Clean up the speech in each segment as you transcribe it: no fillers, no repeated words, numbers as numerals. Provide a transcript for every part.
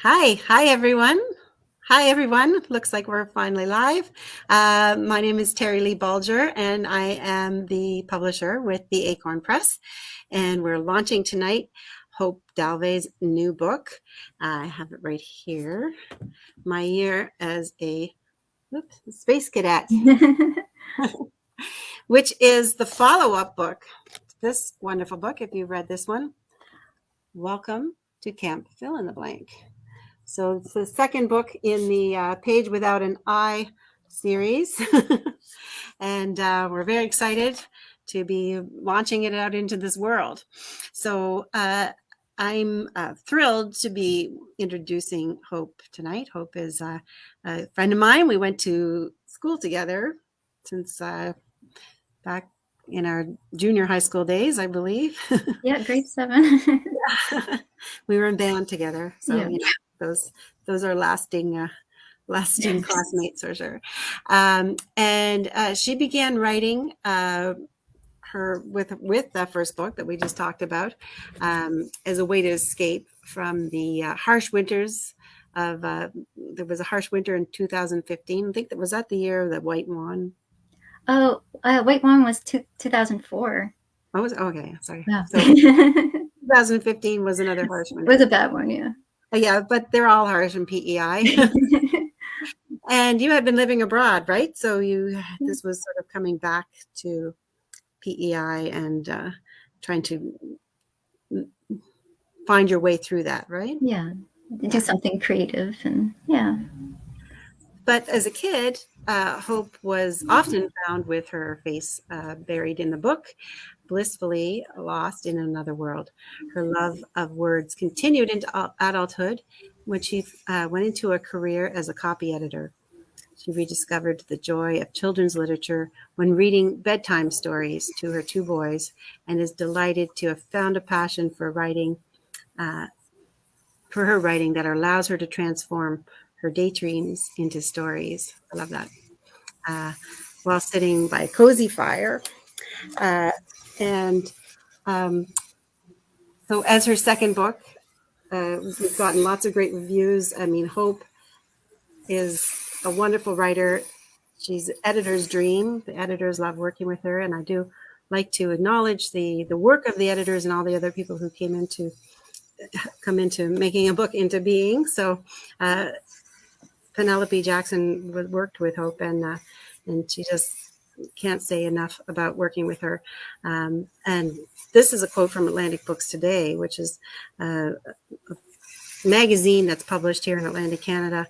Hi everyone. Hi everyone. Looks like we're finally live. My name is Terry Lee Balger, and I am the publisher with the Acorn Press. And we're launching tonight Hope Dalvay's new book. I have it right here. My Year as a Space Cadet, which is the follow-up book to this wonderful book. If you've read this one, welcome to Camp Fill in the Blank. So it's the second book in the Page Without an I series. And we're very excited to be launching it out into this world. So I'm thrilled to be introducing Hope tonight. Hope is a friend of mine. We went to school together since back in our junior high school days, I believe. Yeah, grade 7. We were in band together. So Yeah. you know, those are lasting classmates for sure. And she began writing her with the first book that we just talked about as a way to escape from the harsh winters of there was a harsh winter in 2015. I think that was the year of the White Swan. Oh, White Swan was 2004. Oh, okay, sorry. Yeah. So 2015 was another harsh winter. It was a bad one, yeah. Yeah, but they're all harsh in PEI. And you had been living abroad, right? So this was sort of coming back to PEI and trying to find your way through that, right? Yeah, do something creative and yeah. But as a kid, Hope was often found with her face buried in the book, blissfully lost in another world. Her love of words continued into adulthood when she went into a career as a copy editor. She rediscovered the joy of children's literature when reading bedtime stories to her two boys, and is delighted to have found a passion for writing, for her writing that allows her to transform her daydreams into stories. I love that. While sitting by a cozy fire. And so as her second book, we've gotten lots of great reviews. I mean, Hope is a wonderful writer. She's editor's dream. The editors love working with her, and I do like to acknowledge the work of the editors and all the other people who come into making a book into being. So Penelope Jackson worked with Hope, and she just can't say enough about working with her. And this is a quote from Atlantic Books Today, which is a magazine that's published here in Atlantic, Canada,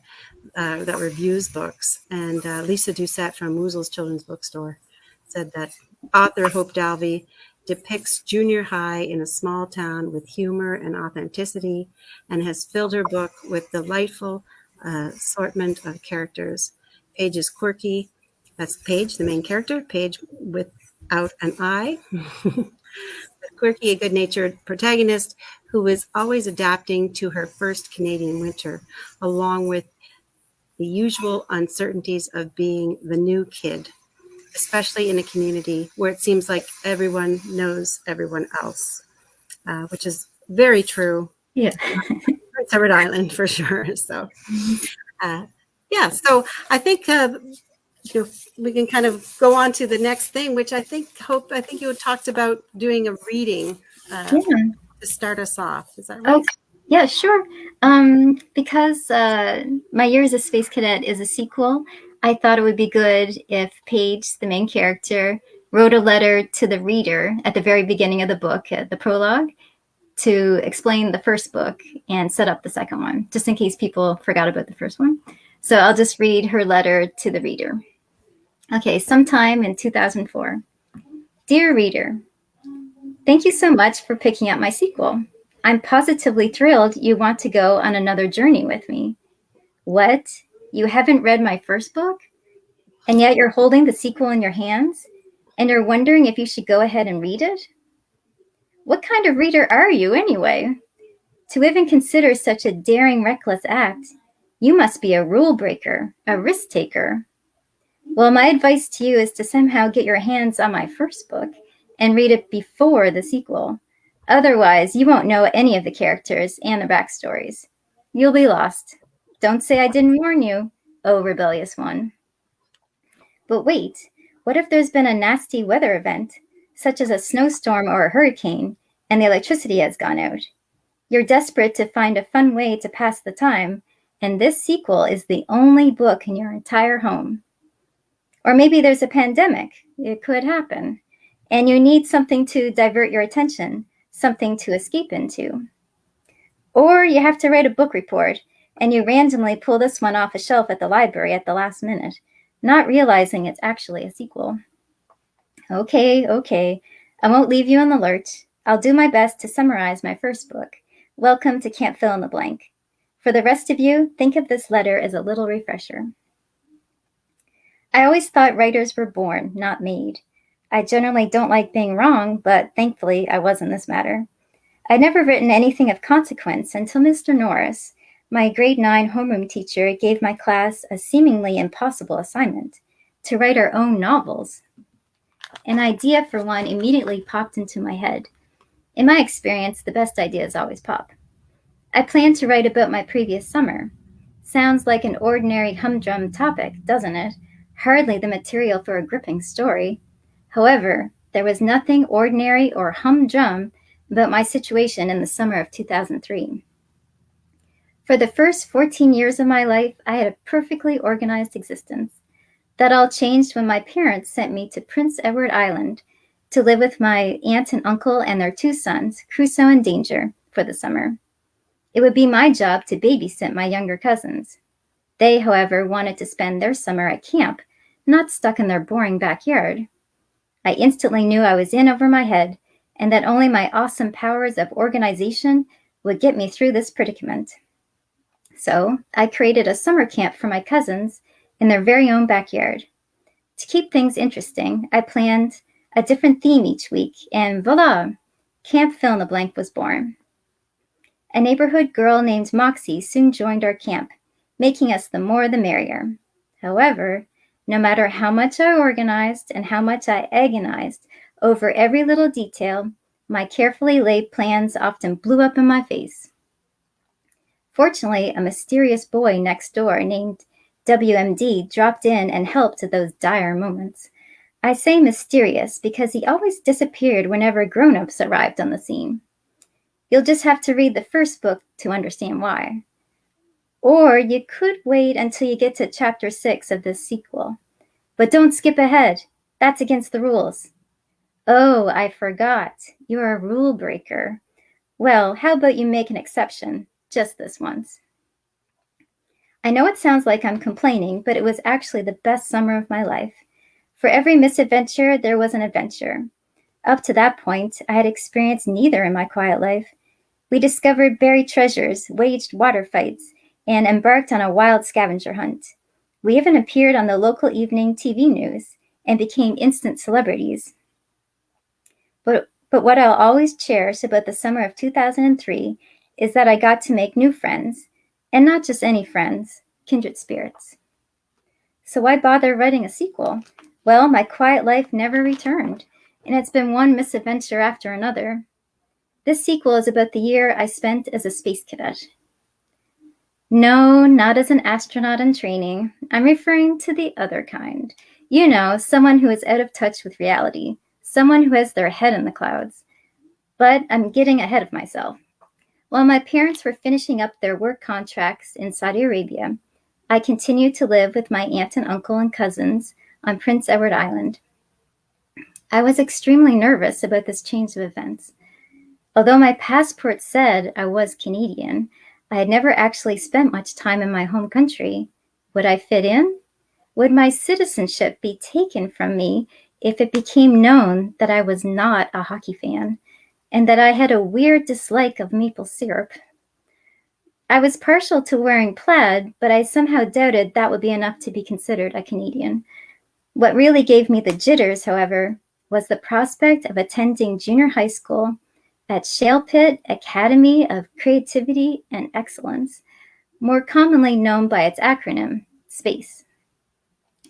that reviews books. And Lisa Doucette from Woozle's Children's Bookstore said that author Hope Dalvay depicts junior high in a small town with humor and authenticity, and has filled her book with delightful assortment of characters. Paige is quirky. That's Paige, the main character. Paige without an I. Quirky, a good-natured protagonist who is always adapting to her first Canadian winter, along with the usual uncertainties of being the new kid, especially in a community where it seems like everyone knows everyone else, which is very true. Yeah. Prince Edward Island for sure. So, yeah. So I think we can kind of go on to the next thing, which I think you had talked about doing a reading to start us off. Is that right? Oh, yeah, sure. Because My Year as a Space Cadet is a sequel, I thought it would be good if Paige, the main character, wrote a letter to the reader at the very beginning of the book, the prologue, to explain the first book and set up the second one, just in case people forgot about the first one. So I'll just read her letter to the reader. Okay, sometime in 2004. Dear reader, thank you so much for picking up my sequel. I'm positively thrilled you want to go on another journey with me. What? You haven't read my first book? And yet you're holding the sequel in your hands? And you're wondering if you should go ahead and read it? What kind of reader are you, anyway? To even consider such a daring, reckless act, you must be a rule breaker, a risk taker. Well, my advice to you is to somehow get your hands on my first book and read it before the sequel. Otherwise, you won't know any of the characters and the backstories. You'll be lost. Don't say I didn't warn you, oh rebellious one. But wait, what if there's been a nasty weather event, such as a snowstorm or a hurricane, and the electricity has gone out? You're desperate to find a fun way to pass the time, and this sequel is the only book in your entire home. Or maybe there's a pandemic. It could happen. And you need something to divert your attention, something to escape into. Or you have to write a book report, and you randomly pull this one off a shelf at the library at the last minute, not realizing it's actually a sequel. Okay, I won't leave you in the lurch. I'll do my best to summarize my first book. Welcome to Can't Fill in the Blank. For the rest of you, think of this letter as a little refresher. I always thought writers were born, not made. I generally don't like being wrong, but thankfully I was in this matter. I'd never written anything of consequence until Mr. Norris, my grade 9 homeroom teacher, gave my class a seemingly impossible assignment, to write our own novels. An idea for one immediately popped into my head. In my experience, the best ideas always pop. I planned to write about my previous summer. Sounds like an ordinary humdrum topic, doesn't it? Hardly the material for a gripping story. However, there was nothing ordinary or humdrum about my situation in the summer of 2003. For the first 14 years of my life, I had a perfectly organized existence. That all changed when my parents sent me to Prince Edward Island to live with my aunt and uncle and their 2 sons, Crusoe and Danger, for the summer. It would be my job to babysit my younger cousins. They, however, wanted to spend their summer at camp, not stuck in their boring backyard. I instantly knew I was in over my head, and that only my awesome powers of organization would get me through this predicament. So I created a summer camp for my cousins in their very own backyard. To keep things interesting, I planned a different theme each week, and voila, Camp Fill in the Blank was born. A neighborhood girl named Moxie soon joined our camp, making us the more the merrier. However, no matter how much I organized and how much I agonized over every little detail, my carefully laid plans often blew up in my face. Fortunately, a mysterious boy next door named WMD dropped in and helped at those dire moments. I say mysterious because he always disappeared whenever grown-ups arrived on the scene. You'll just have to read the first book to understand why. Or you could wait until you get to chapter 6 of this sequel. But don't skip ahead. That's against the rules. Oh, I forgot. You're a rule breaker. Well, how about you make an exception, just this once? I know it sounds like I'm complaining, but it was actually the best summer of my life. For every misadventure, there was an adventure. Up to that point, I had experienced neither in my quiet life. We discovered buried treasures, waged water fights, and embarked on a wild scavenger hunt. We even appeared on the local evening TV news and became instant celebrities. But what I'll always cherish about the summer of 2003 is that I got to make new friends, and not just any friends, kindred spirits. So why bother writing a sequel? Well, my quiet life never returned, and it's been one misadventure after another. This sequel is about the year I spent as a space cadet. No, not as an astronaut in training. I'm referring to the other kind. You know, someone who is out of touch with reality, someone who has their head in the clouds. But I'm getting ahead of myself. While my parents were finishing up their work contracts in Saudi Arabia, I continued to live with my aunt and uncle and cousins on Prince Edward Island. I was extremely nervous about this change of events. Although my passport said I was Canadian, I had never actually spent much time in my home country. Would I fit in? Would my citizenship be taken from me if it became known that I was not a hockey fan and that I had a weird dislike of maple syrup? I was partial to wearing plaid, but I somehow doubted that would be enough to be considered a Canadian. What really gave me the jitters, however, was the prospect of attending junior high school at Shale Pit Academy of Creativity and Excellence, more commonly known by its acronym, SPACE.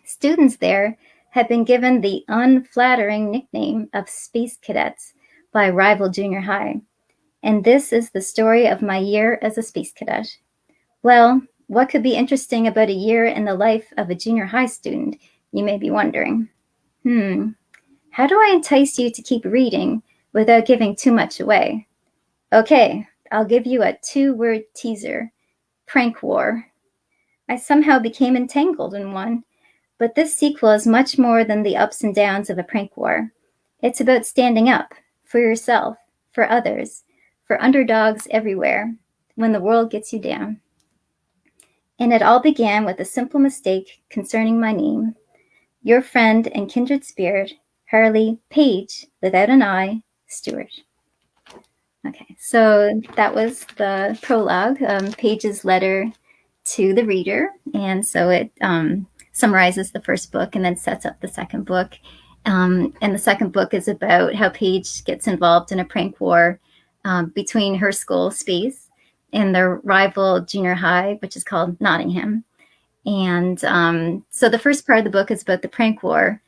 Students there had been given the unflattering nickname of Space Cadets by rival junior high. And this is the story of my year as a Space Cadet. Well, what could be interesting about a year in the life of a junior high student, you may be wondering. How do I entice you to keep reading without giving too much away? Okay, I'll give you a 2-word teaser. Prank war. I somehow became entangled in one. But this sequel is much more than the ups and downs of a prank war. It's about standing up for yourself, for others, for underdogs everywhere, when the world gets you down. And it all began with a simple mistake concerning my name. Your friend and kindred spirit, Harley Page, without an I, Stewart. Okay, so that was the prologue, Page's letter to the reader. And so it summarizes the first book and then sets up the second book. And the second book is about how Paige gets involved in a prank war between her school, Space, and their rival junior high, which is called Nottingham. And so the first part of the book is about the prank war.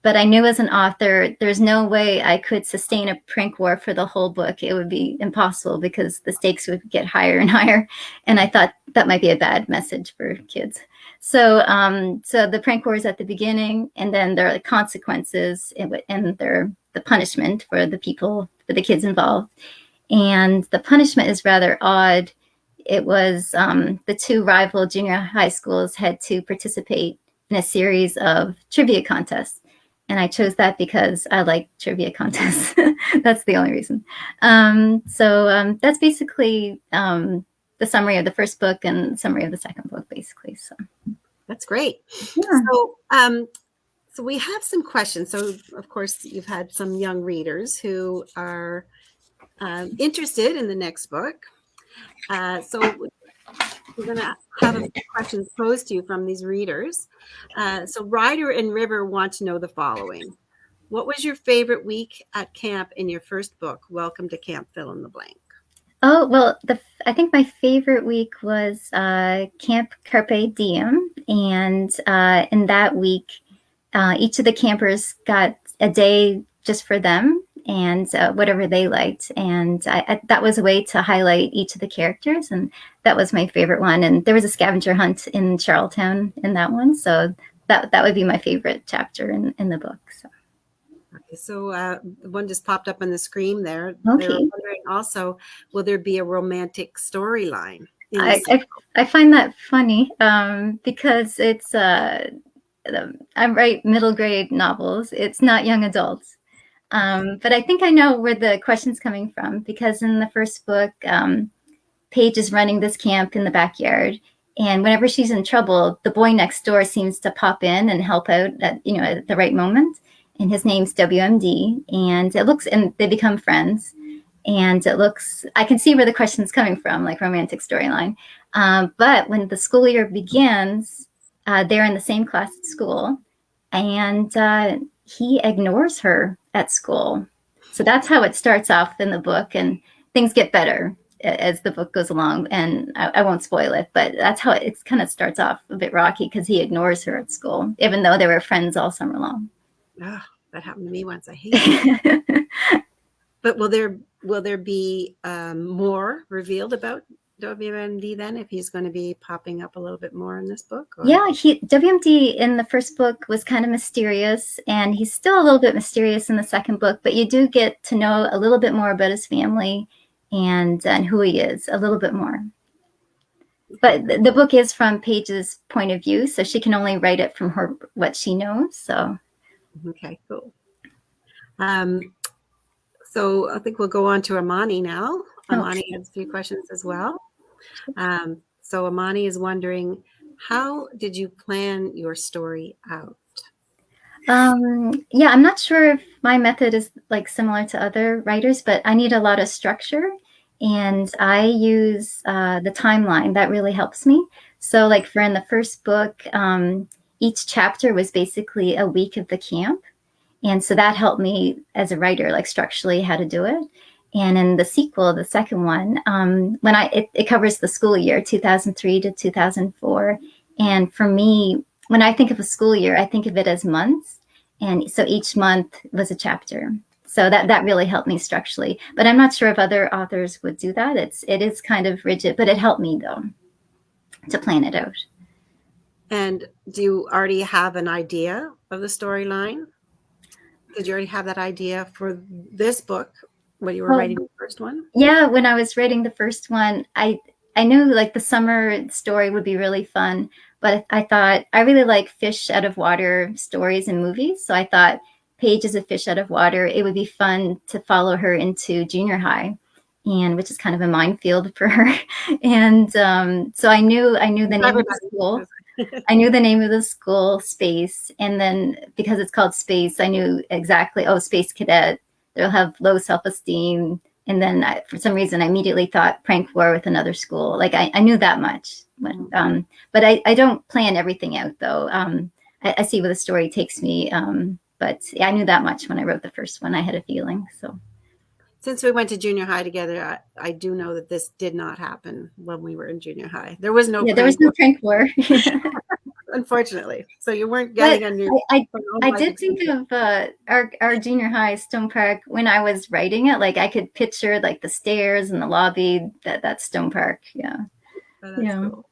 But I knew as an author, there's no way I could sustain a prank war for the whole book. It would be impossible because the stakes would get higher and higher. And I thought that might be a bad message for kids. So the prank war is at the beginning, and then there are consequences and the punishment for the people, for the kids involved. And the punishment is rather odd. It was the two rival junior high schools had to participate in a series of trivia contests. And I chose that because I like trivia contests. That's the only reason. So that's basically the summary of the first book and summary of the second book, basically. So that's great. Yeah. So we have some questions. So of course you've had some young readers who are interested in the next book. So we're going to have a few questions posed to you from these readers. So Ryder and River want to know the following. What was your favorite week at camp in your first book, Welcome to Camp Fill in the Blank? Oh, well, I think my favorite week was Camp Carpe Diem. And in that week, each of the campers got a day just for them and whatever they liked. And that was a way to highlight each of the characters. And that was my favorite one. And there was a scavenger hunt in Charlottetown in that one. So that would be my favorite chapter in the book. So. Okay, so one just popped up on the screen there. Okay. They're wondering also, will there be a romantic storyline? I find that funny because it's I write middle grade novels. It's not young adults. But I think I know where the question's coming from, because in the first book, Paige is running this camp in the backyard. And whenever she's in trouble, the boy next door seems to pop in and help out at the right moment. And his name's WMD. And they become friends. And I can see where the question's coming from, like romantic storyline. But when the school year begins, they're in the same class at school. And he ignores her at school. So that's how it starts off in the book, and things get better as the book goes along, and I won't spoil it, but that's how it kind of starts off a bit rocky, because he ignores her at school, even though they were friends all summer long. Oh, that happened to me once. I hate it. But will there be more revealed about WMD then, if he's going to be popping up a little bit more in this book? Or? Yeah, WMD in the first book was kind of mysterious, and he's still a little bit mysterious in the second book, but you do get to know a little bit more about his family and who he is a little bit more. But the book is from Paige's point of view, so she can only write it from what she knows. So okay, cool. So I think we'll go on to Amani now. Amani has a few questions as well. So Amani is wondering, how did you plan your story out? Yeah, I'm not sure if my method is like similar to other writers, but I need a lot of structure, and I use the timeline. That really helps me. So like in the first book, each chapter was basically a week of the camp. And so that helped me as a writer, like structurally how to do it. And in the sequel, the second one, it covers the school year, 2003 to 2004. And for me, when I think of a school year, I think of it as months. And so each month was a chapter. So that really helped me structurally. But I'm not sure if other authors would do that. It is kind of rigid, but it helped me though. to plan it out. And do you already have an idea of the storyline? Did you already have that idea for this book when you were Well, writing the first one? yeah, when I was writing the first one, I knew like the summer story would be really fun, but I thought I really like fish out of water stories and movies, so I thought Paige is a fish out of water. It would be fun to follow her into junior high, and which is kind of a minefield for her. And so I knew the name of the Everybody school. does. I knew the name of the school, Space, and then because it's called Space, I knew exactly, oh, Space Cadet, they'll have low self-esteem. And then for some reason, I immediately thought prank war with another school. Like I knew that much. But I don't plan everything out, though. I see where the story takes me. But yeah, I knew that much when I wrote the first one. I had a feeling. So Since we went to junior high together, I do know that this did not happen when we were in junior high. There was no yeah, there was no prank war. unfortunately. So you weren't But getting a new I did think of our junior high Stone Park when I was writing it. Like I could picture like the stairs and the lobby, that Stone Park. Yeah. Oh, that's Yeah. cool.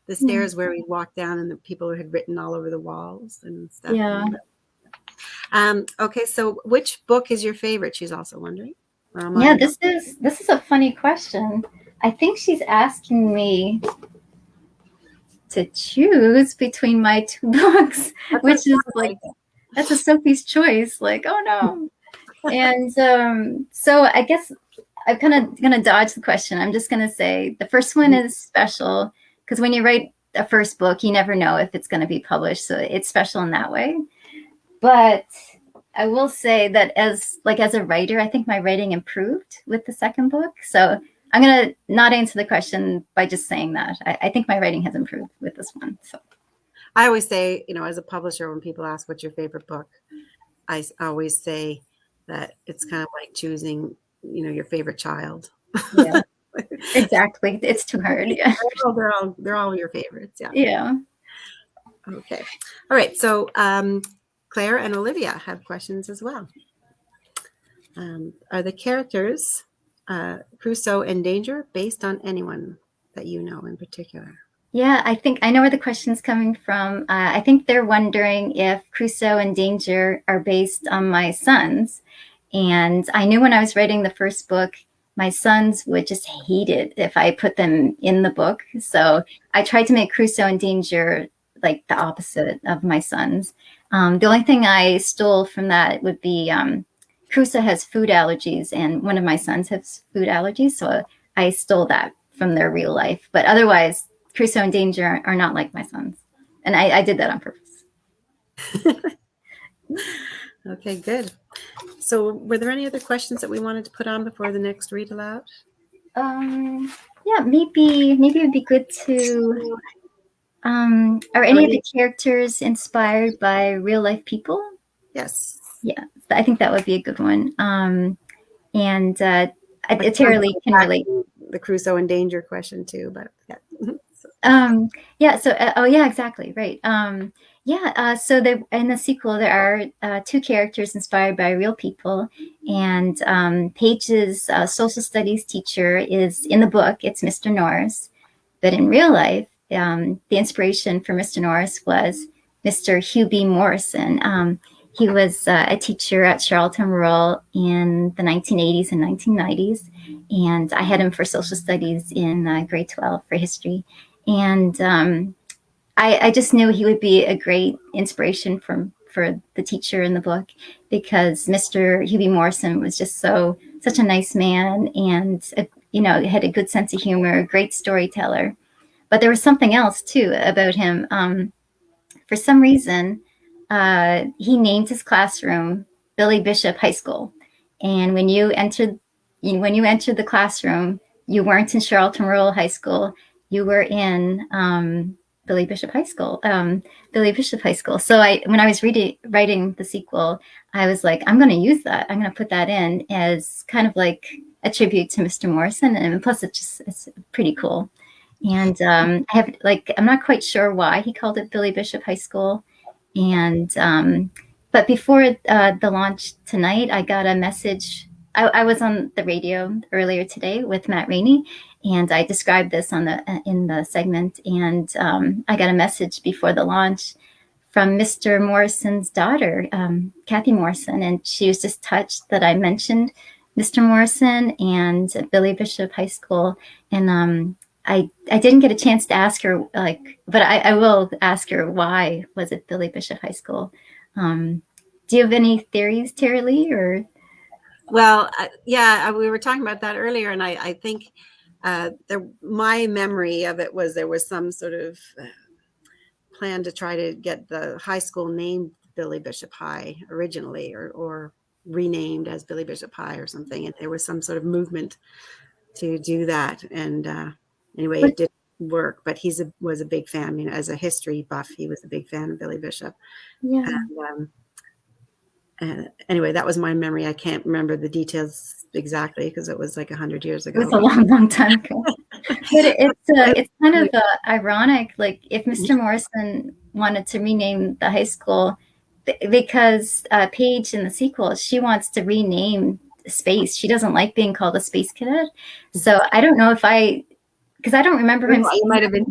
The Yeah. stairs where we walked down and the people had written all over the walls and stuff. Yeah. Okay, so which book is your favorite? She's also wondering. Yeah, this is a funny question. I think she's asking me to choose between my two books, which is like that's a Sophie's choice. Like, oh no. And so I guess I'm kind of gonna dodge the question. I'm just gonna say the first one is special because when you write a first book, you never know if it's gonna be published. So it's special in that way. But I will say that as a writer, I think my writing improved with the second book. So I'm gonna not answer the question by just saying that. I think my writing has improved with this one. So I always say, as a publisher, when people ask what's your favorite book, I always say that it's kind of like choosing, your favorite child. yeah, exactly. It's too hard. Yeah. They're all your favorites. Yeah. Yeah. Okay. All right. So Claire and Olivia have questions as well. Are the characters Crusoe and Danger based on anyone that you know in particular? Yeah, I think I know where the question's coming from. I think they're wondering if Crusoe and Danger are based on my sons. And I knew when I was writing the first book, my sons would just hate it if I put them in the book. So I tried to make Crusoe and Danger like the opposite of my sons. The only thing I stole from that would be Crusoe has food allergies, and one of my sons has food allergies. So I stole that from their real life. But otherwise, Crusoe and Danger are not like my sons. And I did that on purpose. Okay, good. So were there any other questions that we wanted to put on before the next read aloud? Yeah, maybe it'd be good to are any of the characters inspired by real life people? Yes. Yeah, I think that would be a good one. And Tara Lee can relate. The Crusoe and Danger question too, but yeah. Yeah. So oh yeah, exactly right. So in the sequel there are two characters inspired by real people, and Paige's social studies teacher is in the book. It's Mr. Norris, but in real life, the inspiration for Mr. Norris was Mr. Hugh B. Morrison. He was a teacher at Charlton Rural in the 1980s and 1990s, and I had him for social studies in grade 12 for history. And I just knew he would be a great inspiration for the teacher in the book because Mr. Hugh B. Morrison was just such a nice man and, had a good sense of humor, great storyteller. But there was something else, too, about him. For some reason, he named his classroom Billy Bishop High School. And when you entered the classroom, you weren't in Charlton Rural High School. You were in Billy Bishop High School. So when I was writing the sequel, I was like, I'm going to use that. I'm going to put that in as kind of like a tribute to Mr. Morrison. And plus, it's pretty cool. And I'm not quite sure why he called it Billy Bishop High School. And but before the launch tonight, I got a message I was on the radio earlier today with Matt Rainey, and I described this in the segment, and I got a message before the launch from Mr. Morrison's daughter, Kathy Morrison, and she was just touched that I mentioned Mr. Morrison and Billy Bishop High School, and I didn't get a chance to ask her, but I will ask her, why was it Billy Bishop High School? Do you have any theories, Terry Lee, or? Well, yeah, we were talking about that earlier, and I think my memory of it was there was some sort of plan to try to get the high school named Billy Bishop High originally, or renamed as Billy Bishop High or something, and there was some sort of movement to do that. And anyway, it didn't work, but was a big fan. You know, as a history buff, he was a big fan of Billy Bishop. Yeah. And anyway, that was my memory. I can't remember the details exactly because it was like 100 years ago. It was a long time ago. But it's kind of ironic, like if Mr. Morrison wanted to rename the high school, because Paige in the sequel, she wants to rename Space. She doesn't like being called a Space Cadet. So I don't know if because I don't remember him. You might have been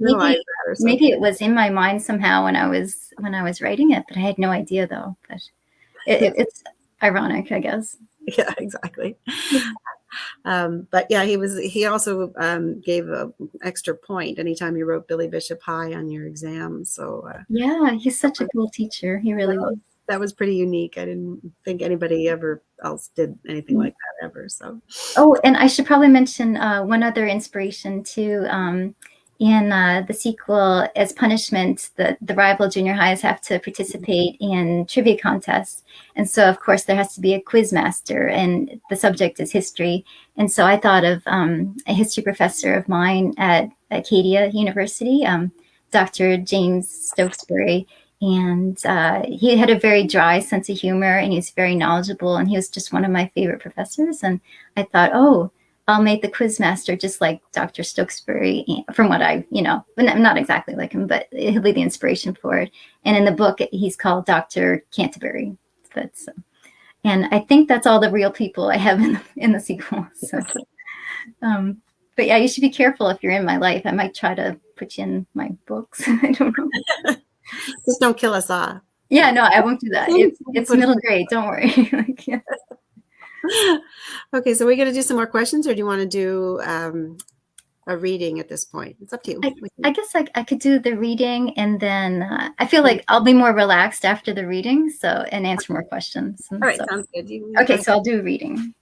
maybe it was in my mind somehow when I was writing it, but I had no idea though. But it's ironic, I guess. Yeah, exactly. But yeah, he also gave an extra point anytime you wrote Billy Bishop High on your exam. So yeah, he's such a cool teacher. He really was. That was pretty unique. I didn't think anybody else did anything like that ever. So. Oh, and I should probably mention one other inspiration too. In the sequel, as punishment, the rival junior highs have to participate in trivia contests. And so, of course, there has to be a quiz master, and the subject is history. And so I thought of a history professor of mine at Acadia University, Dr. James Stokesbury. And he had a very dry sense of humor, and he was very knowledgeable, and he was just one of my favorite professors. And I thought, oh, I'll make the quiz master just like Dr. Stokesbury, from what but not exactly like him, but he'll be the inspiration for it. And in the book, he's called Dr. Canterbury. And I think that's all the real people I have in the sequel. So, but yeah, you should be careful if you're in my life. I might try to put you in my books. I don't know. Just don't kill us all. Yeah, no, I won't do that. It's middle grade. Don't worry. Yeah. Okay, so we're going to do some more questions, or do you want to do a reading at this point? It's up to you. I guess I could do the reading, and then I feel like I'll be more relaxed after the reading, and answer more questions. All right, sounds good. Okay, so I'll do a reading.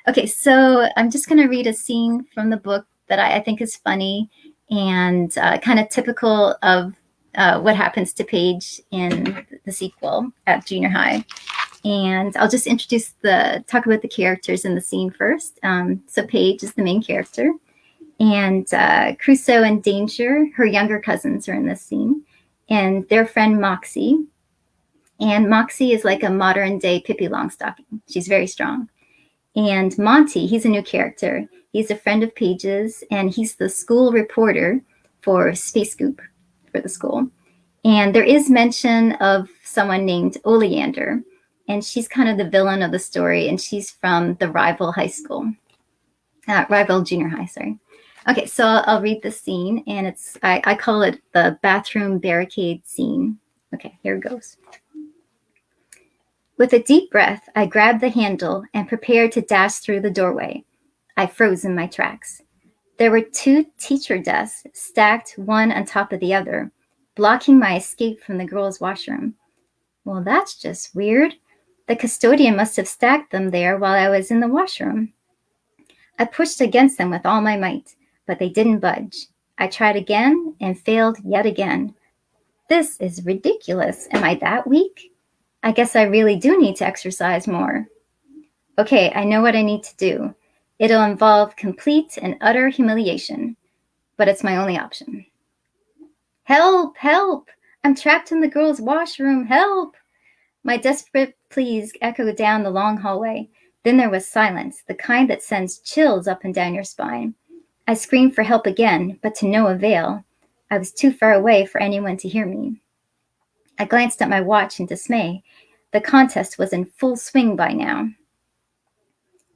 Okay, so I'm just going to read a scene from the book that I think is funny and kind of typical of what happens to Paige in the sequel at junior high. And I'll just talk about the characters in the scene first. So Paige is the main character. And Crusoe and Danger, her younger cousins, are in this scene. And their friend Moxie. And Moxie is like a modern day Pippi Longstocking. She's very strong. And Monty, he's a new character. He's a friend of Paige's, and he's the school reporter for Space Scoop for the school. And there is mention of someone named Oleander. And she's kind of the villain of the story, and she's from the rival junior high, sorry. Okay, so I'll read the scene, and I call it the bathroom barricade scene. Okay, here it goes. With a deep breath, I grabbed the handle and prepared to dash through the doorway. I froze in my tracks. There were 2 teacher desks stacked one on top of the other, blocking my escape from the girls' washroom. Well, that's just weird. The custodian must have stacked them there while I was in the washroom. I pushed against them with all my might, but they didn't budge. I tried again and failed yet again. This is ridiculous. Am I that weak? I guess I really do need to exercise more. Okay, I know what I need to do. It'll involve complete and utter humiliation, but it's my only option. Help! Help! I'm trapped in the girls' washroom. Help! My desperate pleas echoed down the long hallway. Then there was silence, the kind that sends chills up and down your spine. I screamed for help again, but to no avail. I was too far away for anyone to hear me. I glanced at my watch in dismay. The contest was in full swing by now.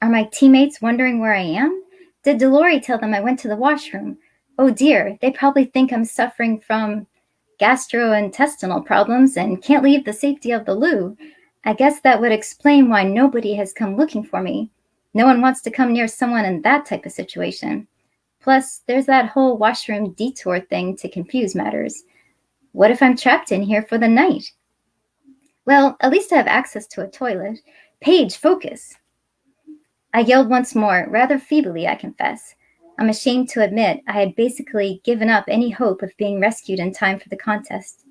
Are my teammates wondering where I am? Did Delory tell them I went to the washroom? Oh dear, they probably think I'm suffering from gastrointestinal problems and can't leave the safety of the loo. I guess that would explain why nobody has come looking for me. No one wants to come near someone in that type of situation. Plus, there's that whole washroom detour thing to confuse matters. What if I'm trapped in here for the night? Well, at least I have access to a toilet. Paige, focus! I yelled once more, rather feebly, I confess. I'm ashamed to admit I had basically given up any hope of being rescued in time for the contest.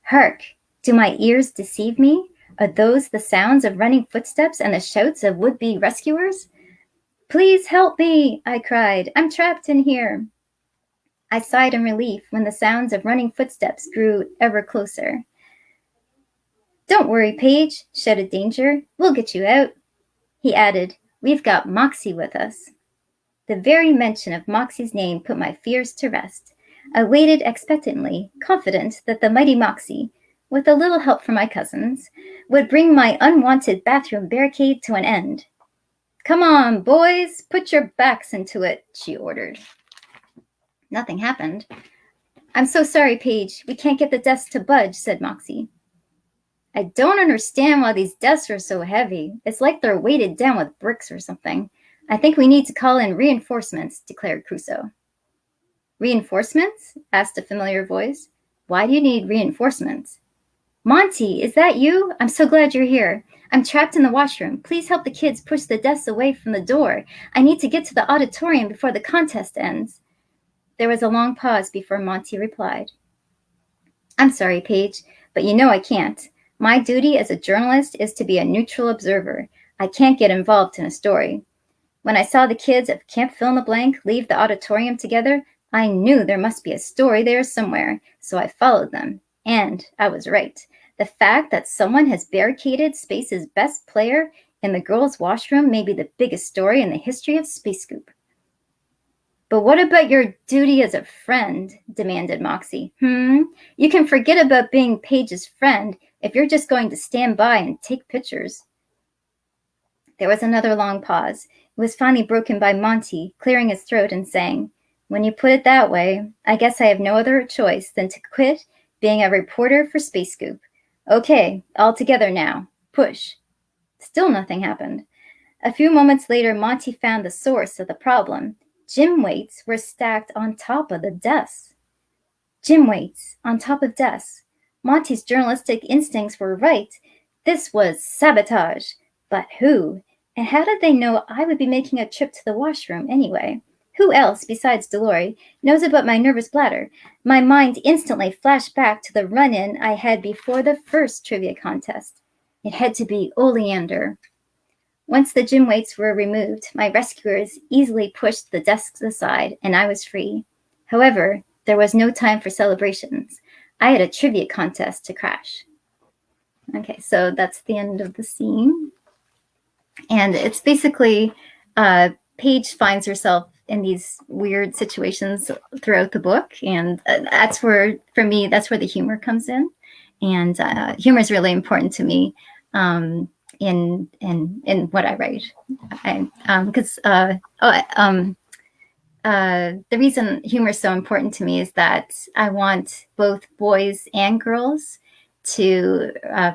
Hark! Do my ears deceive me? Are those the sounds of running footsteps and the shouts of would-be rescuers? Please help me, I cried. I'm trapped in here. I sighed in relief when the sounds of running footsteps grew ever closer. Don't worry, Paige, shouted Danger. We'll get you out. He added, We've got Moxie with us. The very mention of Moxie's name put my fears to rest. I waited expectantly, confident that the mighty Moxie, with a little help from my cousins, would bring my unwanted bathroom barricade to an end. Come on, boys, put your backs into it, she ordered. Nothing happened. I'm so sorry, Paige. We can't get the desks to budge, said Moxie. I don't understand why these desks are so heavy. It's like they're weighted down with bricks or something. I think we need to call in reinforcements, declared Crusoe. Reinforcements? Asked a familiar voice. Why do you need reinforcements? Monty, is that you? I'm so glad you're here. I'm trapped in the washroom. Please help the kids push the desks away from the door. I need to get to the auditorium before the contest ends. There was a long pause before Monty replied. I'm sorry, Paige, but you know I can't. My duty as a journalist is to be a neutral observer. I can't get involved in a story. When I saw the kids of Camp Fill-in-the-Blank leave the auditorium together, I knew there must be a story there somewhere, so I followed them. And I was right. The fact that someone has barricaded Space's best player in the girls' washroom may be the biggest story in the history of Space Scoop. But what about your duty as a friend? Demanded Moxie. You can forget about being Paige's friend if you're just going to stand by and take pictures. There was another long pause. It was finally broken by Monty, clearing his throat and saying, When you put it that way, I guess I have no other choice than to quit being a reporter for Space Scoop. Okay, all together now. Push. Still nothing happened. A few moments later, Monty found the source of the problem. Gym weights were stacked on top of the desks. Gym weights on top of desks. Monty's journalistic instincts were right. This was sabotage. But who? And how did they know I would be making a trip to the washroom anyway? Who else, besides Delory, knows about my nervous bladder? My mind instantly flashed back to the run-in I had before the first trivia contest. It had to be Oleander. Once the gym weights were removed, my rescuers easily pushed the desks aside, and I was free. However, there was no time for celebrations. I had a trivia contest to crash. Okay, so that's the end of the scene. And it's basically Paige finds herself in these weird situations throughout the book, and that's where, for me, that's where the humor comes in. And humor is really important to me. In what I write, because the reason humor is so important to me is that I want both boys and girls to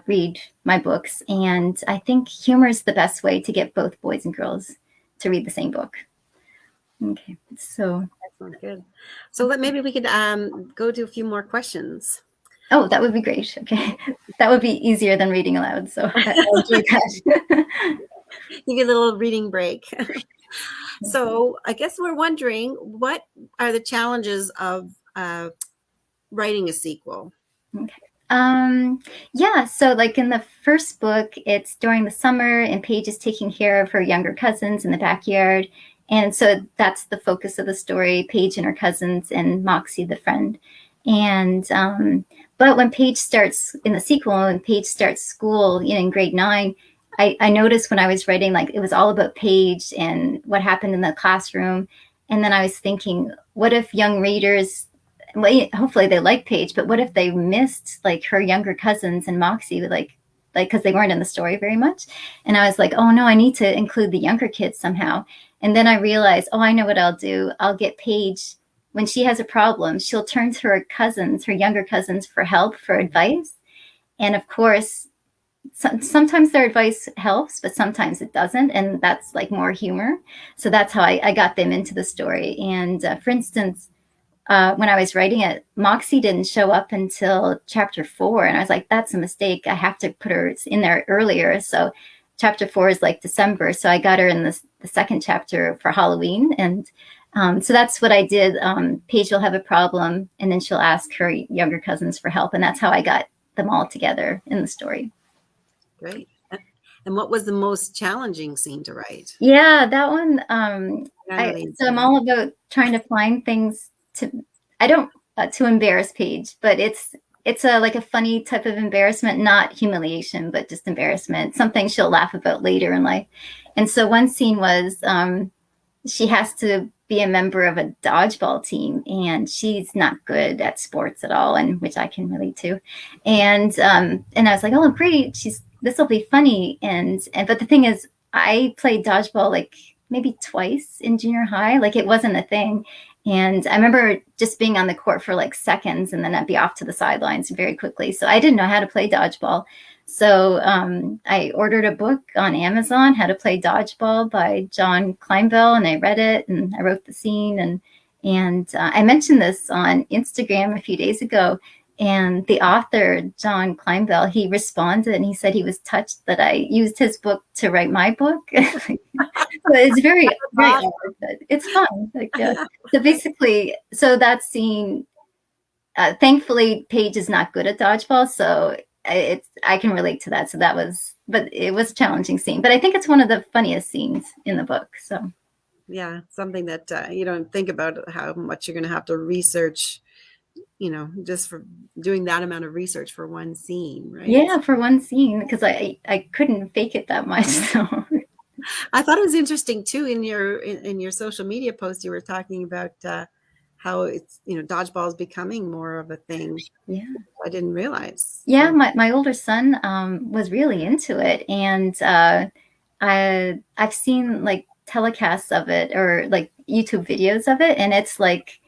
read my books, and I think humor is the best way to get both boys and girls to read the same book. Okay, so that sounds good. So maybe we could go to a few more questions. Oh, that would be great. Okay. That would be easier than reading aloud. So I'll do that. You get a little reading break. So I guess we're wondering, what are the challenges of writing a sequel? Okay. Yeah, so like in the first book, it's during the summer and Paige is taking care of her younger cousins in the backyard. And so that's the focus of the story, Paige and her cousins and Moxie, the friend. And but when Paige starts in the sequel, when Paige starts school in grade 9, I noticed when I was writing, like it was all about Paige and what happened in the classroom. And then I was thinking, what if young readers, well, hopefully they like Paige, but what if they missed like her younger cousins and Moxie? Like like, because they weren't in the story very much. And I was like, oh no, I need to include the younger kids somehow. And then I realized, oh, I know what I'll do. I'll get Paige, when she has a problem, she'll turn to her cousins, her younger cousins, for help, for advice. And of course, sometimes their advice helps, but sometimes it doesn't. And that's like more humor. So that's how I got them into the story. And for instance, when I was writing it, Moxie didn't show up until chapter 4. And I was like, that's a mistake. I have to put her in there earlier. So chapter 4 is like December. So I got her in the second chapter for Halloween. And so that's what I did. Paige will have a problem, and then she'll ask her younger cousins for help. And that's how I got them all together in the story. Great. And what was the most challenging scene to write? Yeah, that one. So I'm all about trying to find things to embarrass Paige, but it's like a funny type of embarrassment, not humiliation, but just embarrassment, something she'll laugh about later in life. And so one scene was she has to be a member of a dodgeball team, and she's not good at sports at all, and which I can relate to. And I was like, oh great, this will be funny. And but the thing is, I played dodgeball like maybe twice in junior high, like it wasn't a thing. And I remember just being on the court for like seconds, and then I'd be off to the sidelines very quickly. So I didn't know how to play dodgeball. So I ordered a book on Amazon, How to Play Dodgeball by John Kleinbell, and I read it, and I wrote the scene. And I mentioned this on Instagram a few days ago, and the author, John Kleinbell, he responded, and he said he was touched that I used his book to write my book. So it's very, very odd, but it's fun. Like, yeah. So basically, that scene, thankfully, Paige is not good at dodgeball, so I can relate to that. So but it was a challenging scene, but I think it's one of the funniest scenes in the book. So yeah, something that you don't think about how much you're going to have to research, just for doing that amount of research for one scene, right? Yeah, for one scene, because I couldn't fake it that much. So I thought it was interesting too, in your social media post, you were talking about how it's, dodgeball is becoming more of a thing. Yeah, I didn't realize. Yeah, my older son was really into it, and I've seen like telecasts of it, or like YouTube videos of it, and it's like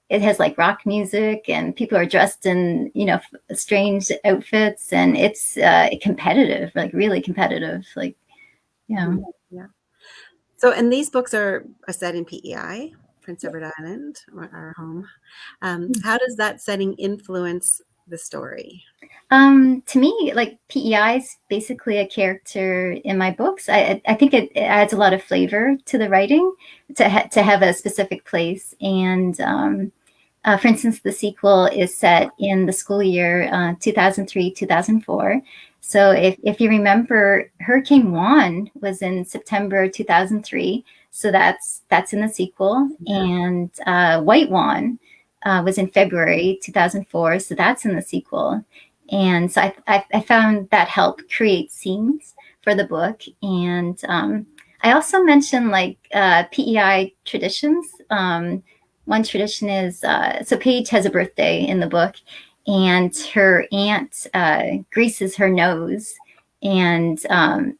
it has like rock music, and people are dressed in strange outfits, and it's competitive, like really competitive, like yeah. So, and these books are set in PEI, Prince Edward Island, our home. How does that setting influence the story? To me, like PEI is basically a character in my books. I think it adds a lot of flavor to the writing to have a specific place. And for instance, the sequel is set in the school year 2003-2004. So if you remember, Hurricane Juan was in September 2003. So that's in the sequel. And White Juan was in February 2004. So that's in the sequel. And so I found that helped create scenes for the book. And I also mentioned like PEI traditions. One tradition is, so Paige has a birthday in the book, and her aunt greases her nose. And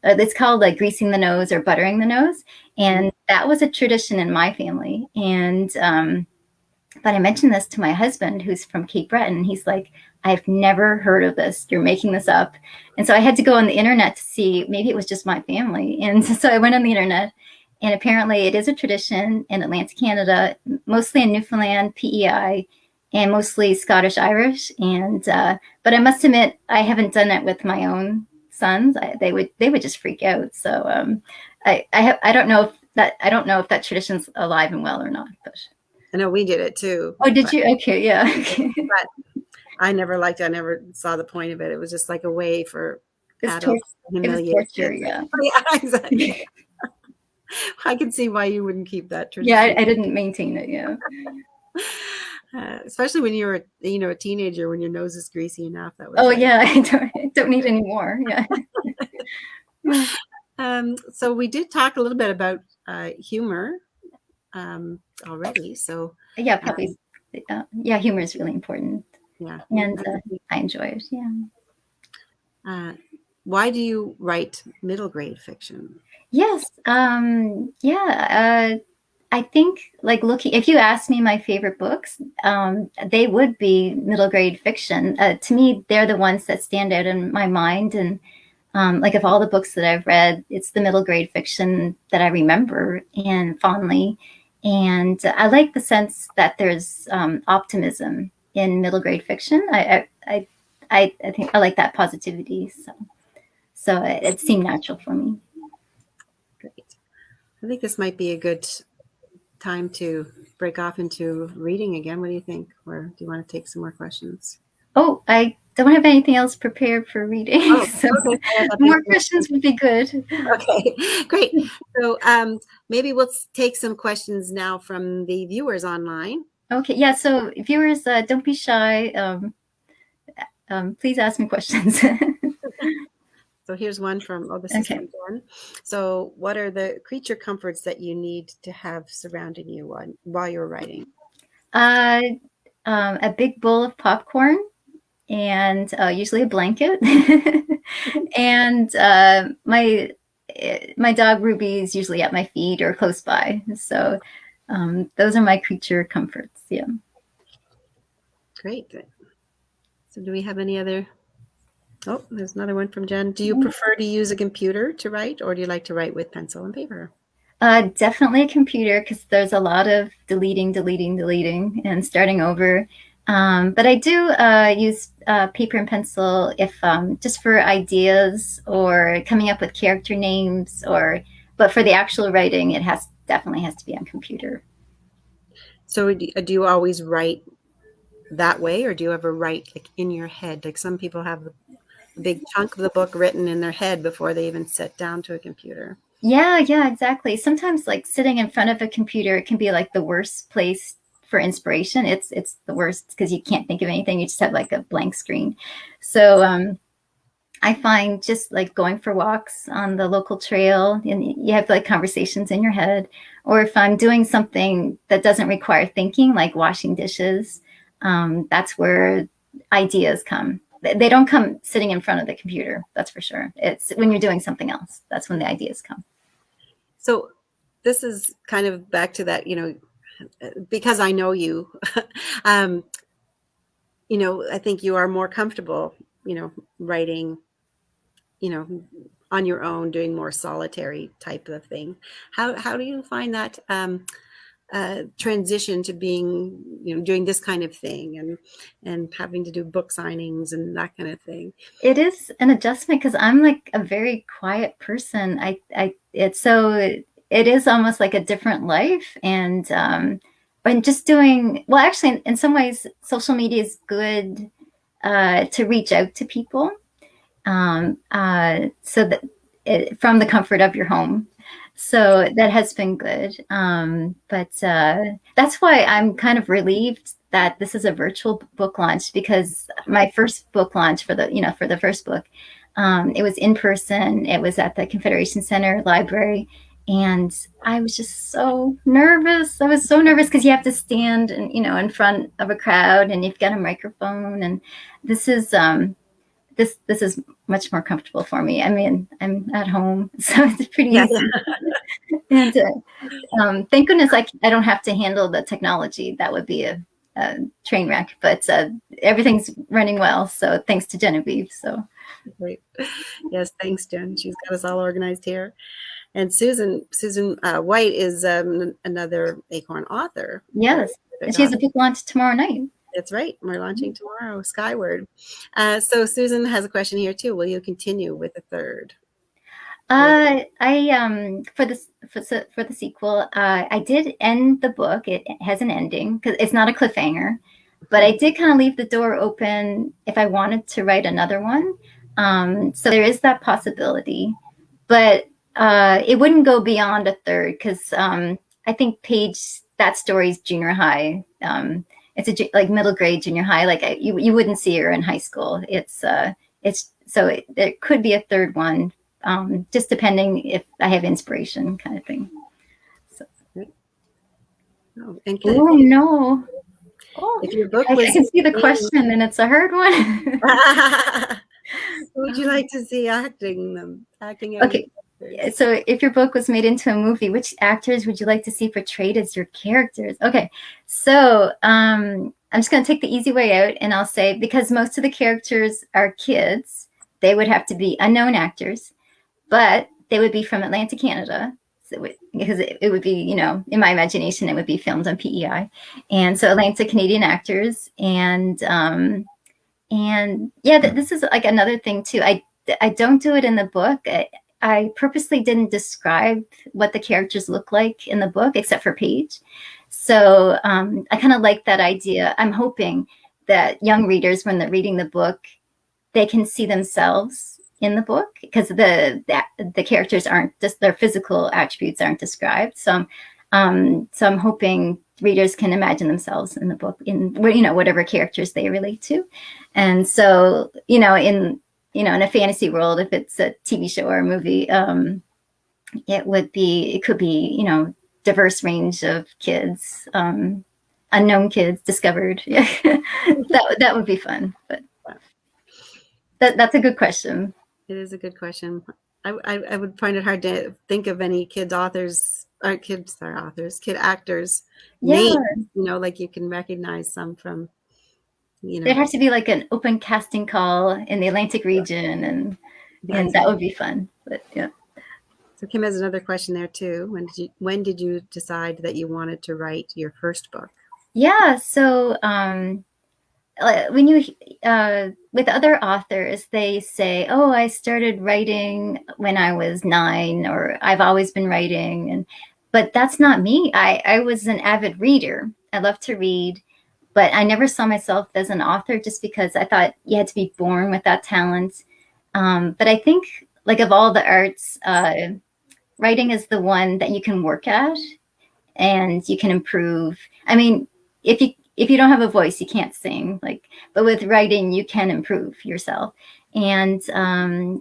it's called like greasing the nose or buttering the nose. And that was a tradition in my family. And but I mentioned this to my husband, who's from Cape Breton. He's like, I've never heard of this. You're making this up. And so I had to go on the internet to see, maybe it was just my family. And so I went on the internet, and apparently it is a tradition in Atlantic Canada, mostly in Newfoundland, PEI, and mostly Scottish Irish. And but I must admit, I haven't done it with my own sons. They would just freak out. So I don't know if that tradition's alive and well or not. But I know we did it too. Oh, did you? Okay, yeah. Okay. But I never liked it. I never saw the point of it. It was just like a way for adults to humiliate torture, kids. yeah. Yeah, exactly. I can see why you wouldn't keep that tradition. Yeah, I didn't maintain it, yeah. Especially when you were, a teenager, when your nose is greasy enough. That was yeah, I don't need any more. Yeah. So we did talk a little bit about humor already. So yeah, probably. Humor is really important. Yeah, and I enjoy it. Yeah. why do you write middle grade fiction? Yes. I think like looking, if you ask me my favorite books, they would be middle grade fiction. To me, they're the ones that stand out in my mind. And like of all the books that I've read, it's the middle grade fiction that I remember and fondly. And I like the sense that there's optimism in middle grade fiction. I think I like that positivity. So it seemed natural for me. Great. I think this might be a good time to break off into reading again. What do you think? Or do you want to take some more questions? Oh, I don't have anything else prepared for reading. Oh, so okay. more questions would be good. Okay, great. So maybe we'll take some questions now from the viewers online. Okay, yeah. So viewers, don't be shy. Please ask me questions. So here's one from, this is from Jen. So what are the creature comforts that you need to have surrounding you while you're writing? A big bowl of popcorn and usually a blanket. And my dog Ruby is usually at my feet or close by. So those are my creature comforts. Yeah. Great. So do we have any other? Oh, there's another one from Jen. Do you prefer to use a computer to write, or do you like to write with pencil and paper? Definitely a computer, because there's a lot of deleting, and starting over. But I do use paper and pencil if just for ideas or coming up with character names, but for the actual writing, it definitely has to be on computer. So do you always write that way, or do you ever write like in your head? Like some people have a big chunk of the book written in their head before they even sit down to a computer. Yeah, exactly. Sometimes like sitting in front of a computer, it can be like the worst place for inspiration. It's the worst because you can't think of anything. You just have like a blank screen. So I find just like going for walks on the local trail, and you have like conversations in your head, or if I'm doing something that doesn't require thinking, like washing dishes, that's where ideas come. They don't come sitting in front of the computer, that's for sure. It's when you're doing something else, that's when the ideas come. So this is kind of back to that, because I know you, I think you are more comfortable, writing, on your own, doing more solitary type of thing. How do you find that transition to being, doing this kind of thing and having to do book signings and that kind of thing? It is an adjustment because I'm like a very quiet person. It is almost like a different life, and just doing well. Actually, in some ways, social media is good to reach out to people, so that from the comfort of your home. So that has been good. But that's why I'm kind of relieved that this is a virtual book launch, because my first book launch for the first book, it was in person. It was at the Confederation Center Library. And I was just so nervous. I was so nervous because you have to stand and, in front of a crowd, and you've got a microphone. And this is this is much more comfortable for me. I mean, I'm at home, so it's pretty easy. And thank goodness I don't have to handle the technology. That would be a train wreck. But everything's running well, so thanks to Genevieve. So great. Yes, thanks, Jen. She's got us all organized here. And Susan White is another Acorn author. Yes, and she has a book launch tomorrow night. That's right. We're launching tomorrow, Skyward. So Susan has a question here too. Will you continue with the third? For the sequel, I did end the book. It has an ending because it's not a cliffhanger, but I did kind of leave the door open if I wanted to write another one. So there is that possibility, but it wouldn't go beyond a third because I think Paige, that story is junior high. It's like middle grade, junior high. Like you wouldn't see her in high school. There could be a third one, just depending if I have inspiration, kind of thing. So. No. Oh, if your book was, I can see the question, and it's a hard one. would you like to see acting out Okay. characters? So if your book was made into a movie, which actors would you like to see portrayed as your characters? Okay. So I'm just going to take the easy way out, and I'll say, because most of the characters are kids, they would have to be unknown actors, but they would be from Atlanta, Canada. So because it would be, you know, in my imagination, it would be filmed on PEI. And so Atlanta, Canadian actors. And yeah, this is like another thing too. I don't do it in the book. I purposely didn't describe what the characters look like in the book, except for Paige. So I kind of like that idea. I'm hoping that young readers, when they're reading the book, they can see themselves in the book, because the characters aren't just, their physical attributes aren't described. So I'm hoping readers can imagine themselves in the book, in, you know, whatever characters they relate to. And so, you know, in a fantasy world, if it's a TV show or a movie, it could be, you know, diverse range of kids, unknown kids discovered. that would be fun. But that's a good question. It is a good question. I would find it hard to think of any kid actors names, you know, like you can recognize some from, you know. There'd have to be like an open casting call in the Atlantic region, and that would be fun. But yeah. So Kim has another question there too. When did you decide that you wanted to write your first book? Yeah. So when you with other authors, they say, "Oh, I started writing when I was 9," or "I've always been writing," but that's not me. I was an avid reader. I love to read, but I never saw myself as an author, just because I thought you had to be born with that talent. But I think, like, of all the arts, writing is the one that you can work at and you can improve. I mean, if you don't have a voice, you can't sing. But with writing, you can improve yourself. And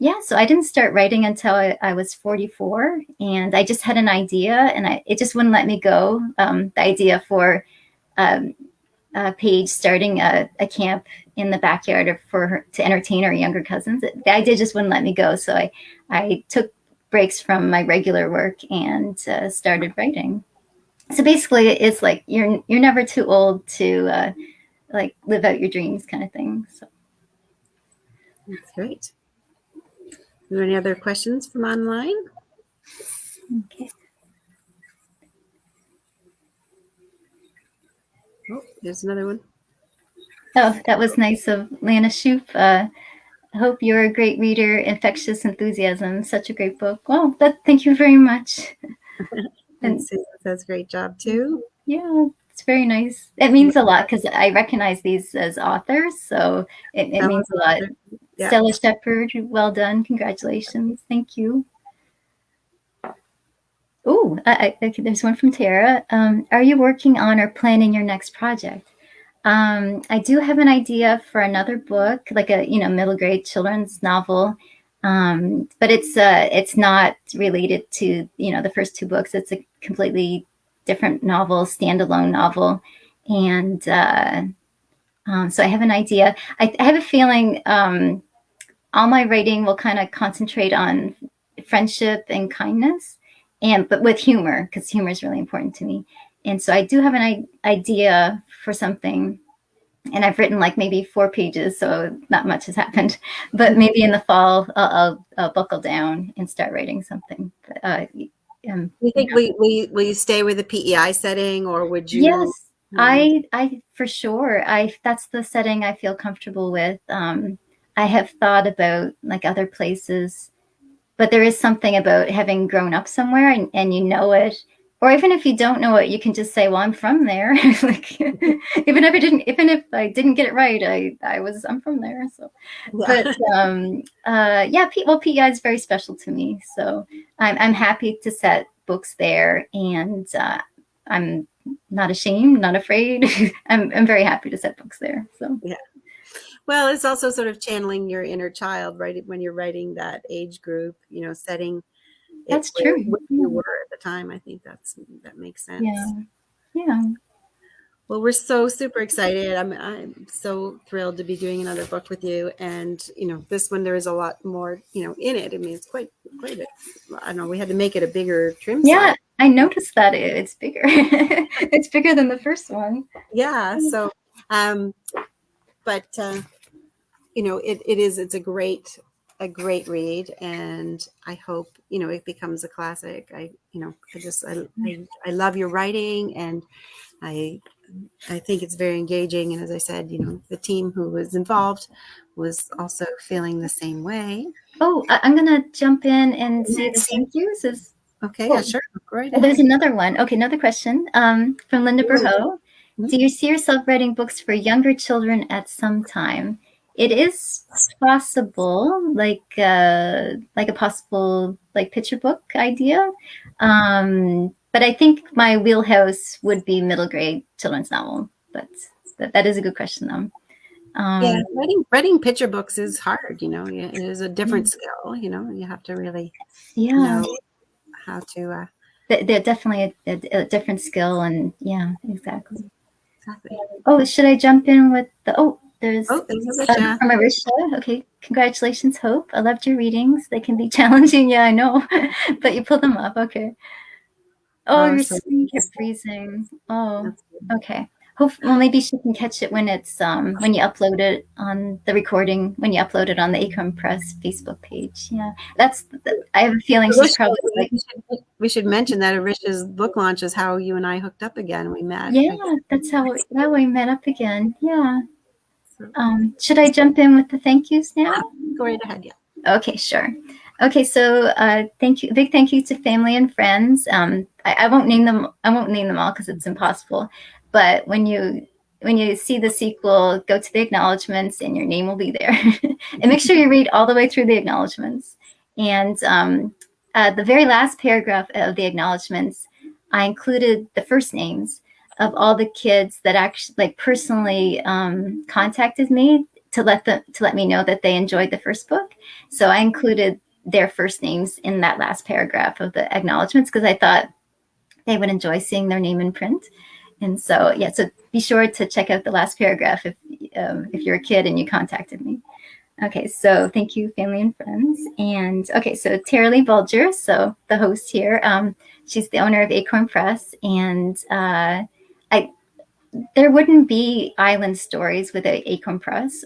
yeah, so I didn't start writing until I was 44, and I just had an idea, and it just wouldn't let me go. The idea for Paige starting a camp in the backyard for her to entertain her younger cousins. The idea just wouldn't let me go. So I took breaks from my regular work and started writing. So basically, it's like you're never too old to like live out your dreams, kind of thing. So that's great. Are there any other questions from online? Okay. Oh, there's another one. Oh, that was nice of Lana Shoup. I hope you're a great reader. Infectious Enthusiasm, such a great book. Well, thank you very much. And Susan says great job too. Yeah, it's very nice. It means a lot because I recognize these as authors, so it means a lot. Yeah. Stella Shepherd, well done. Congratulations. Thank you. Oh, there's one from Tara. Are you working on or planning your next project? I do have an idea for another book, like a middle grade children's novel, but it's not related to the first two books. It's a completely different novel, standalone novel, and so I have an idea. I have a feeling all my writing will kind of concentrate on friendship and kindness, but with humor, because humor is really important to me. And so I do have an idea for something, and I've written like maybe 4 pages, so not much has happened. But maybe in the fall, I'll buckle down and start writing something. You think will you stay with the PEI setting, or would you? Yes, I for sure. That's the setting I feel comfortable with. I have thought about like other places, but there is something about having grown up somewhere and you know it. Or even if you don't know it, you can just say, "Well, I'm from there." Like, even if I didn't get it right, I'm from there. So, yeah. But yeah, PEI is very special to me. So I'm happy to set books there, and I'm not ashamed, not afraid. I'm very happy to set books there. So yeah. Well, it's also sort of channeling your inner child, right? When you're writing that age group, setting. That's true. Where you were at the time. I think that makes sense. Yeah. Well, we're so super excited. I'm so thrilled to be doing another book with you. And, this one, there is a lot more, in it. I mean, it's quite I don't know, we had to make it a bigger trim Yeah, size. I noticed that it's bigger. It's bigger than the first one. Yeah. So, but, it's a great read, and I hope, it becomes a classic. I love your writing, and I think it's very engaging. And as I said, the team who was involved was also feeling the same way. Oh, I'm going to jump in and see the thank yous. Okay, yeah, sure. Great. There's another one. Okay, another question from Linda Berho. Do you see yourself writing books for younger children at some time? It is possible, like a possible picture book idea. But I think my wheelhouse would be middle grade children's novel. But that is a good question, though. Yeah, writing picture books is hard. It is a different skill. You have to really know how to. They're definitely a different skill, and yeah, exactly. Oh, should I jump in with there's from Arisha. Okay, congratulations, Hope. I loved your readings. They can be challenging. Yeah, I know, but you pulled them up. Okay. Oh, your screen kept freezing. Oh, okay. Well, maybe she can catch it when it's when you upload it on the recording, when you upload it on the Acorn Press Facebook page. Yeah, I have a feeling she's probably like. We should mention that Arisha's book launch is how you and I hooked up again. We met. Yeah, that's how we met up again. Yeah. Should I jump in with the thank yous now? Go right ahead. Yeah. Okay, sure. Okay, so thank you, big thank you to family and friends. I won't name them. I won't name them all because it's impossible. But when you see the sequel, go to the acknowledgments, and your name will be there. And make sure you read all the way through the acknowledgments. And the very last paragraph of the acknowledgments, I included the first names of all the kids that actually personally contacted me to let me know that they enjoyed the first book. So I included their first names in that last paragraph of the acknowledgments because I thought they would enjoy seeing their name in print. And so, yeah, so be sure to check out the last paragraph if you're a kid and you contacted me. Okay, so thank you, family and friends. And okay, so Tara Lee Bulger, so the host here, she's the owner of Acorn Press, and there wouldn't be island stories without Acorn Press.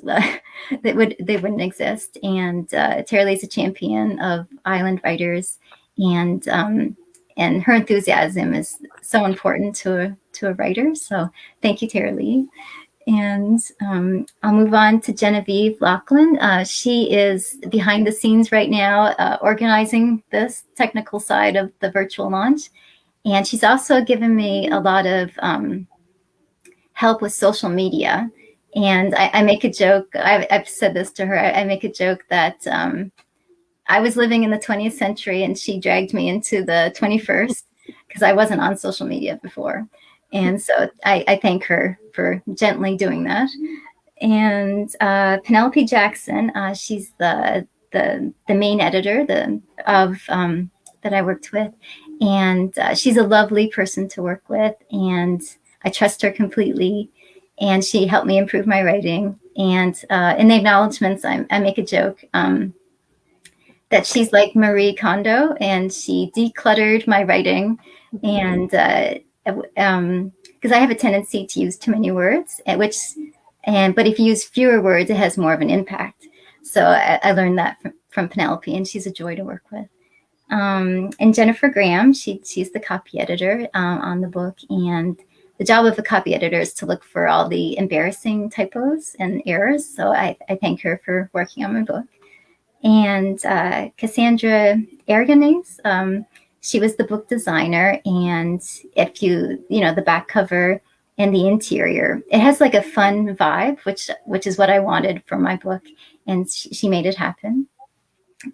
They wouldn't exist. And Tara Lee's a champion of island writers, and her enthusiasm is so important to a writer. So thank you, Tara Lee. And I'll move on to Genevieve Lachlan. She is behind the scenes right now, organizing this technical side of the virtual launch. And she's also given me a lot of help with social media. And I make a joke. I've said this to her. I make a joke that I was living in the 20th century and she dragged me into the 21st because I wasn't on social media before. And so I thank her for gently doing that. And Penelope Jackson, she's the main editor that I worked with. And she's a lovely person to work with. And I trust her completely. And she helped me improve my writing. And in the acknowledgments, I make a joke that she's like Marie Kondo, and she decluttered my writing. And because I have a tendency to use too many words, but if you use fewer words, it has more of an impact. So I learned that from Penelope, and she's a joy to work with. And Jennifer Graham, she's the copy editor on the book, and the job of a copy editor is to look for all the embarrassing typos and errors. So I thank her for working on my book. And Cassandra Aragonese, she was the book designer. And if the back cover and the interior, it has like a fun vibe, which is what I wanted for my book. And she made it happen.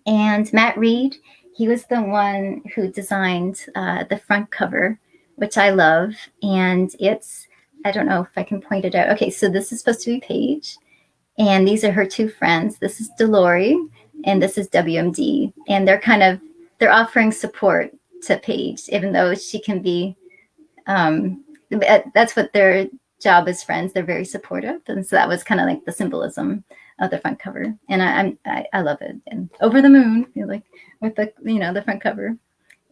And Matt Reed, he was the one who designed the front cover, which I love. And I don't know if I can point it out. Okay, so this is supposed to be Paige. And these are her two friends. This is Delory, and this is WMD. And they're offering support to Paige, even though she can be, that's what they're job as friends. They're very supportive, and so that was kind of like the symbolism of the front cover, and I love it. And over the moon, like with the the front cover,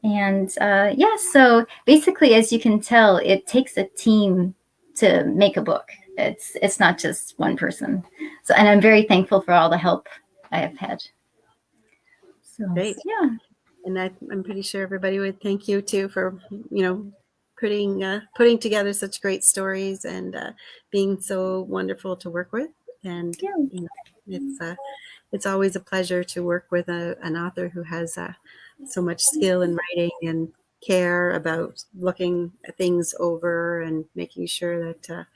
and yeah. So basically, as you can tell, it takes a team to make a book. It's not just one person. So, and I'm very thankful for all the help I have had. So Great. yeah. And I'm pretty sure everybody would thank you too for, putting together such great stories and being so wonderful to work with. And it's always a pleasure to work with an author who has so much skill in writing and care about looking things over and making sure that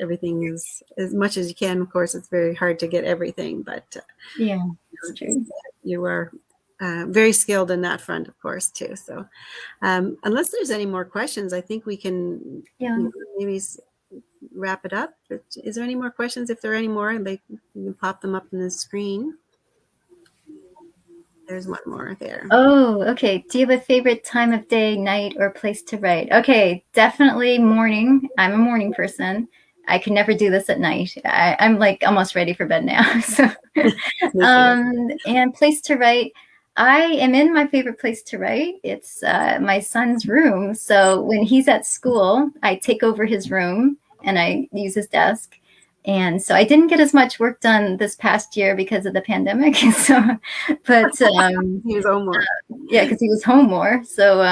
everything is as much as you can. Of course, it's very hard to get everything, but Yeah, it's true. you are very skilled in that front, of course, too. So unless there's any more questions, I think we can maybe wrap it up. Is there any more questions? If there are any more, you can pop them up on the screen. There's one more there. Oh, okay. Do you have a favorite time of day, night, or place to write? Okay, definitely morning. I'm a morning person. I can never do this at night. I'm like almost ready for bed now. So, and place to write. I am in my favorite place to write. It's my son's room. So when he's at school, I take over his room and I use his desk. And so I didn't get as much work done this past year because of the pandemic. So, but he was home more. Yeah, because he was home more. So,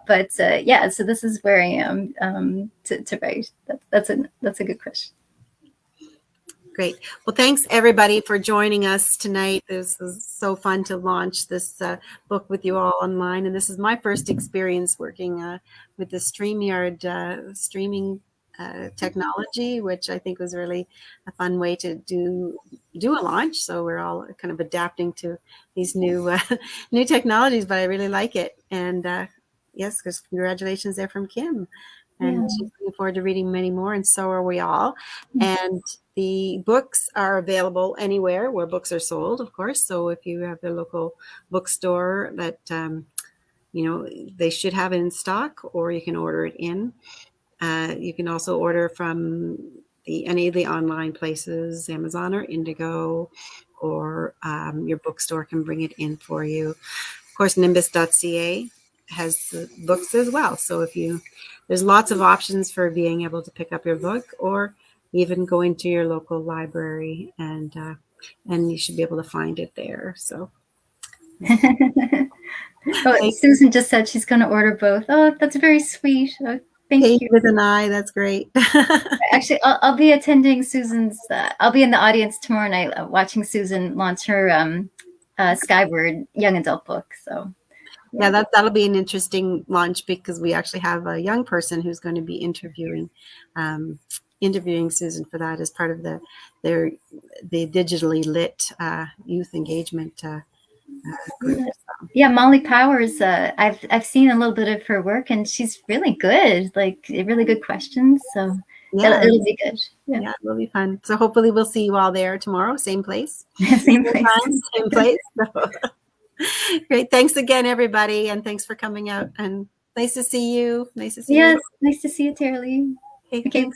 yeah. So this is where I am to write. That's a good question. Great. Well, thanks everybody for joining us tonight. This was so fun to launch this book with you all online. And this is my first experience working with the StreamYard streaming technology, which I think was really a fun way to do a launch. So we're all kind of adapting to these new new technologies, but I really like it. And yes, because congratulations there from Kim. And she's looking forward to reading many more, and so are we all. And the books are available anywhere where books are sold, of course. So if you have the local bookstore that, they should have it in stock, or you can order it in. You can also order from any of the online places, Amazon or Indigo, or your bookstore can bring it in for you. Of course, nimbus.ca has the books as well. So there's lots of options for being able to pick up your book, or even go into your local library, and you should be able to find it there. So Susan just said she's going to order both. Oh, that's very sweet. Thank you. With an eye, that's great. Actually, I'll be attending Susan's. I'll be in the audience tomorrow night watching Susan launch her Skyward young adult book. So. Yeah, that'll be an interesting launch, because we actually have a young person who's going to be interviewing Susan for that as part of the digitally lit youth engagement group. So. Yeah, Molly Powers. I've seen a little bit of her work, and she's really good. Like really good questions. So it'll be good. Yeah, it'll be fun. So hopefully we'll see you all there tomorrow. Same place. Same place. Same place. So. Great. Thanks again, everybody. And thanks for coming out. And nice to see you. Nice to see you. Yes, nice to see you, Terry. Okay.